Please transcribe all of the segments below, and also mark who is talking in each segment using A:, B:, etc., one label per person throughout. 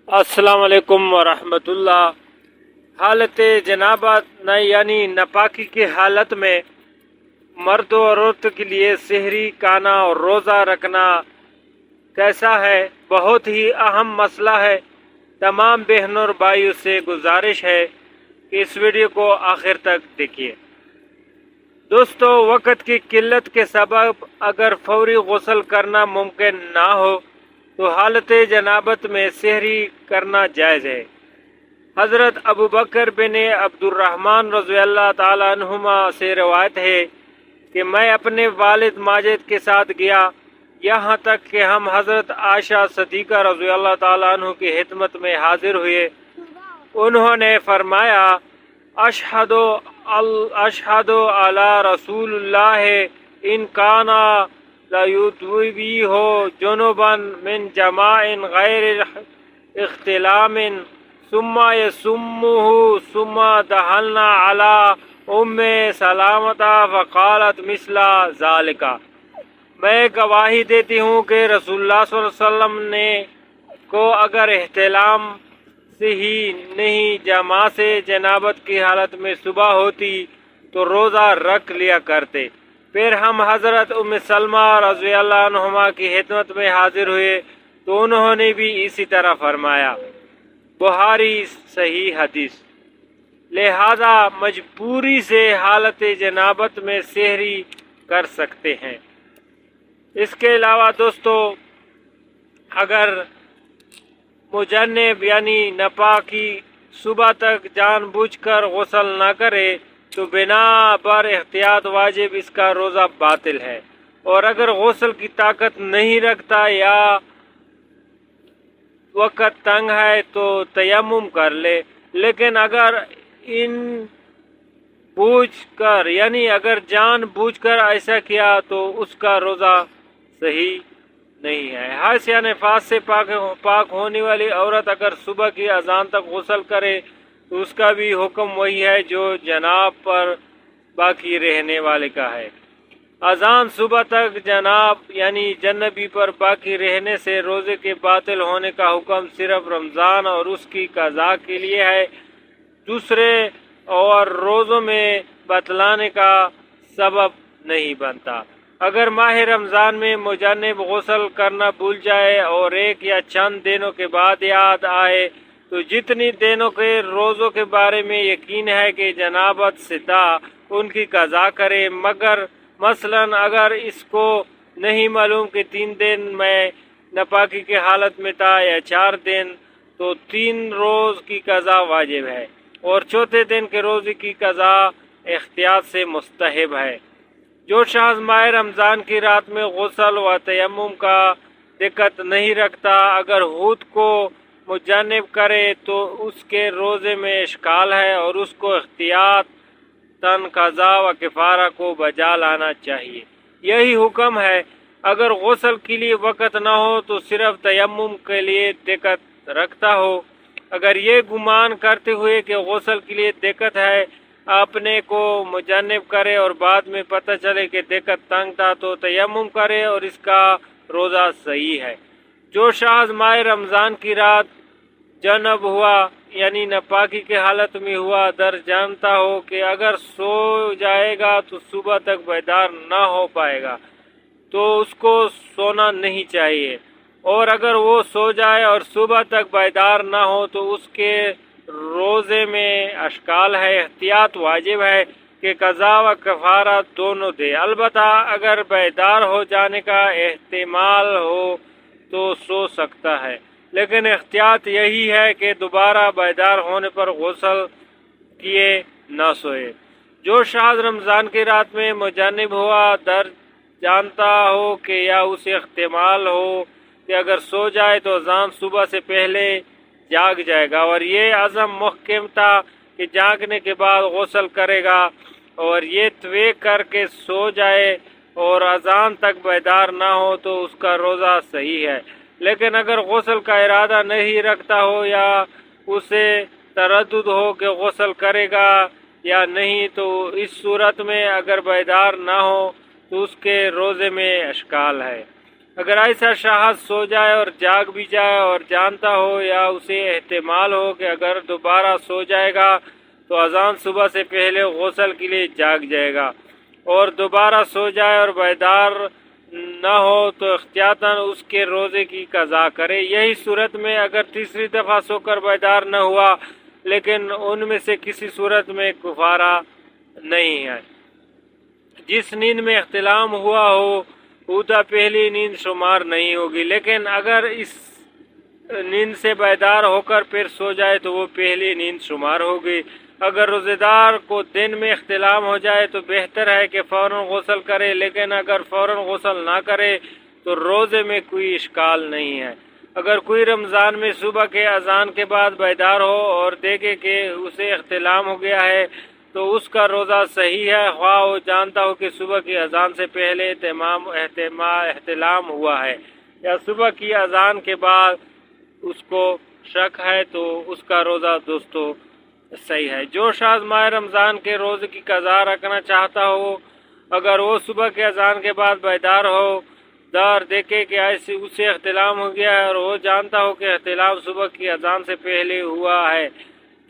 A: السلام علیکم ورحمۃ اللہ۔ حالت جنابت یعنی ناپاکی کی حالت میں مرد و عورت کے لیے سحری کھانا اور روزہ رکھنا کیسا ہے؟ بہت ہی اہم مسئلہ ہے۔ تمام بہنوں اور بھائیوں سے گزارش ہے کہ اس ویڈیو کو آخر تک دیکھیے۔ دوستو، وقت کی قلت کے سبب اگر فوری غسل کرنا ممکن نہ ہو تو حالت جنابت میں سحری کرنا جائز ہے۔ حضرت ابو بکر بن عبد الرحمن رضی اللہ تعالی عنہما سے روایت ہے کہ میں اپنے والد ماجد کے ساتھ گیا، یہاں تک کہ ہم حضرت عائشہ صدیقہ رضی اللہ تعالی عنہ کی خدمت میں حاضر ہوئے۔ انہوں نے فرمایا، اشہد علی رسول اللہ ان کانا لیطویہ جنوبا من جماع غیر اختلام ثم یسمہ ثم دخلنا علی ام سلامہ فقالت مثل ذالک۔ میں گواہی دیتی ہوں کہ رسول اللہ صلی اللہ علیہ وسلم نے کو اگر احتلام سے ہی نہیں جماع سے جنابت کی حالت میں صبح ہوتی تو روزہ رکھ لیا کرتے۔ پھر ہم حضرت ام سلمہ رضی اللہ عنہما کی خدمت میں حاضر ہوئے تو انہوں نے بھی اسی طرح فرمایا۔ بخاری صحیح حدیث۔ لہذا مجبوری سے حالت جنابت میں سحری کر سکتے ہیں۔ اس کے علاوہ دوستو، اگر مجنب یعنی ناپاکی صبح تک جان بوجھ کر غسل نہ کرے تو بنا پر احتیاط واجب اس کا روزہ باطل ہے، اور اگر غسل کی طاقت نہیں رکھتا یا وقت تنگ ہے تو تیمم کر لے، لیکن اگر اگر جان بوجھ کر ایسا کیا تو اس کا روزہ صحیح نہیں ہے۔ حیض یا نفاس سے پاک ہونے والی عورت اگر صبح کی اذان تک غسل کرے تو اس کا بھی حکم وہی ہے جو جناب پر باقی رہنے والے کا ہے۔ اذان صبح تک جناب یعنی جنبی پر باقی رہنے سے روزے کے باطل ہونے کا حکم صرف رمضان اور اس کی قضاء کے لیے ہے، دوسرے اور روزوں میں بتلانے کا سبب نہیں بنتا۔ اگر ماہ رمضان میں مجنب غسل کرنا بھول جائے اور ایک یا چند دنوں کے بعد یاد آئے تو جتنی دنوں کے روزوں کے بارے میں یقین ہے کہ جنابت سے تھا ان کی قضا کرے، مگر مثلا اگر اس کو نہیں معلوم کہ 3 دن میں ناپاکی کی حالت میں تھا یا 4 دن، تو 3 روز کی قضا واجب ہے اور چوتھے دن کے روزے کی قضا احتیاط سے مستحب ہے۔ جو شخص ماہ رمضان کی رات میں غسل و تیمم کا دقت نہیں رکھتا، اگر خود کو مجنب کرے تو اس کے روزے میں اشکال ہے اور اس کو احتیاط قضا و کفارہ کو بجا لانا چاہیے۔ یہی حکم ہے۔ اگر غسل کے لیے وقت نہ ہو تو صرف تیمم کے لیے دقت رکھتا ہو، اگر یہ گمان کرتے ہوئے کہ غسل کے لیے دقت ہے اپنے کو مجنب کرے اور بعد میں پتہ چلے کہ دقت تنگ تھا تو تیمم کرے اور اس کا روزہ صحیح ہے۔ جو شخص ماہ رمضان کی رات جنب ہوا یعنی ناپاکی کی حالت میں ہوا در جانتا ہو کہ اگر سو جائے گا تو صبح تک بیدار نہ ہو پائے گا تو اس کو سونا نہیں چاہیے، اور اگر وہ سو جائے اور صبح تک بیدار نہ ہو تو اس کے روزے میں اشکال ہے، احتیاط واجب ہے کہ قضا و کفارہ دونوں دے۔ البتہ اگر بیدار ہو جانے کا احتمال ہو تو سو سکتا ہے، لیکن احتیاط یہی ہے کہ دوبارہ بیدار ہونے پر غسل کیے نہ سوئے۔ جو شخص رمضان کی رات میں مجنب ہوا در جانتا ہو کہ یا اسے احتمال ہو کہ اگر سو جائے تو اذان صبح سے پہلے جاگ جائے گا اور یہ عزم محکم تھا کہ جاگنے کے بعد غسل کرے گا، اور یہ طے کر کے سو جائے اور اذان تک بیدار نہ ہو تو اس کا روزہ صحیح ہے۔ لیکن اگر غسل کا ارادہ نہیں رکھتا ہو یا اسے تردد ہو کہ غسل کرے گا یا نہیں تو اس صورت میں اگر بیدار نہ ہو تو اس کے روزے میں اشکال ہے۔ اگر ایسا شخص سو جائے اور جاگ بھی جائے اور جانتا ہو یا اسے احتمال ہو کہ اگر دوبارہ سو جائے گا تو اذان صبح سے پہلے غسل کے لیے جاگ جائے گا، اور دوبارہ سو جائے اور بیدار نہ ہو تو احتیاطاً اس کے روزے کی قضا کرے۔ یہی صورت میں اگر تیسری دفعہ سو کر بیدار نہ ہوا لیکن ان میں سے کسی صورت میں کفارہ نہیں ہے۔ جس نیند میں احتلام ہوا ہو وہ پہلی نیند شمار نہیں ہوگی، لیکن اگر اس نیند سے بیدار ہو کر پھر سو جائے تو وہ پہلی نیند شمار ہوگی۔ اگر روزے دار کو دن میں احتلام ہو جائے تو بہتر ہے کہ فوراً غسل کرے، لیکن اگر فوراً غسل نہ کرے تو روزے میں کوئی اشکال نہیں ہے۔ اگر کوئی رمضان میں صبح کے اذان کے بعد بیدار ہو اور دیکھے کہ اسے احتلام ہو گیا ہے تو اس کا روزہ صحیح ہے، خواہ وہ جانتا ہو کہ صبح کی اذان سے پہلے احتلام ہوا ہے یا صبح کی اذان کے بعد اس کو شک ہے تو اس کا روزہ دوستو صحیح ہے۔ جو شخص ماہ رمضان کے روزے کی قضا رکھنا چاہتا ہو، اگر وہ صبح کے اذان کے بعد بیدار ہو دار دیکھے کہ ایسے اسے احتلام ہو گیا ہے اور وہ جانتا ہو کہ احتلام صبح کی اذان سے پہلے ہوا ہے،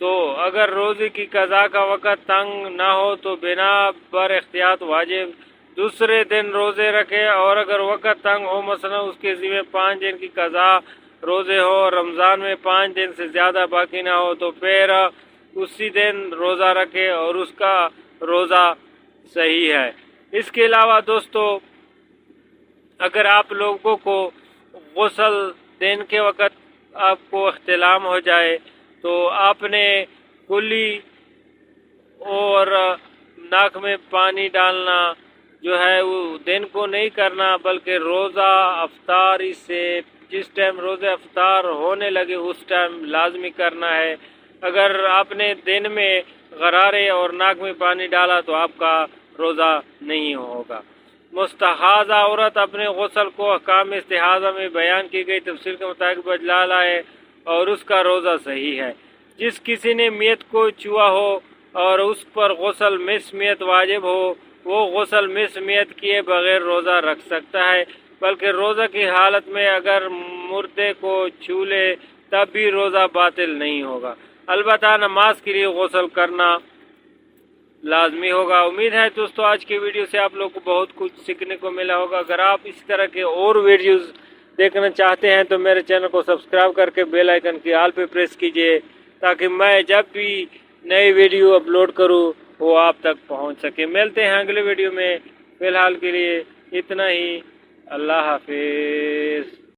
A: تو اگر روزے کی قضا کا وقت تنگ نہ ہو تو بنا بر احتیاط واجب دوسرے دن روزے رکھے، اور اگر وقت تنگ ہو مثلا اس کے ذمہ 5 دن کی قضا روزے ہو اور رمضان میں 5 دن سے زیادہ باقی نہ ہو تو پھر اسی دن روزہ رکھے اور اس کا روزہ صحیح ہے۔ اس کے علاوہ دوستو اگر آپ لوگوں کو غسل دینے کے وقت آپ کو احتلام ہو جائے تو آپ نے کلی اور ناک میں پانی ڈالنا جو ہے وہ دن کو نہیں کرنا، بلکہ روزہ افطاری سے جس ٹائم روزہ افطار ہونے لگے اس ٹائم لازمی کرنا ہے۔ اگر آپ نے دن میں غرارے اور ناک میں پانی ڈالا تو آپ کا روزہ نہیں ہوگا۔ مستحاضہ عورت اپنے غسل کو احکام استحاضہ میں بیان کی گئی تفصیل کے مطابق بجلا لائے اور اس کا روزہ صحیح ہے۔ جس کسی نے میت کو چھوا ہو اور اس پر غسل مس میت واجب ہو، وہ غسل مس میت کیے بغیر روزہ رکھ سکتا ہے، بلکہ روزہ کی حالت میں اگر مردے کو چھو لے تب بھی روزہ باطل نہیں ہوگا، البتہ نماز کے لیے غسل کرنا لازمی ہوگا۔ امید ہے دوستو آج کی ویڈیو سے آپ لوگ کو بہت کچھ سیکھنے کو ملا ہوگا۔ اگر آپ اس طرح کے اور ویڈیوز دیکھنا چاہتے ہیں تو میرے چینل کو سبسکرائب کر کے بیل آئیکن کی آل پہ پریس کیجئے تاکہ میں جب بھی نئی ویڈیو اپلوڈ کروں وہ آپ تک پہنچ سکے۔ ملتے ہیں اگلے ویڈیو میں، فی الحال کے لیے اتنا ہی، اللہ حافظ۔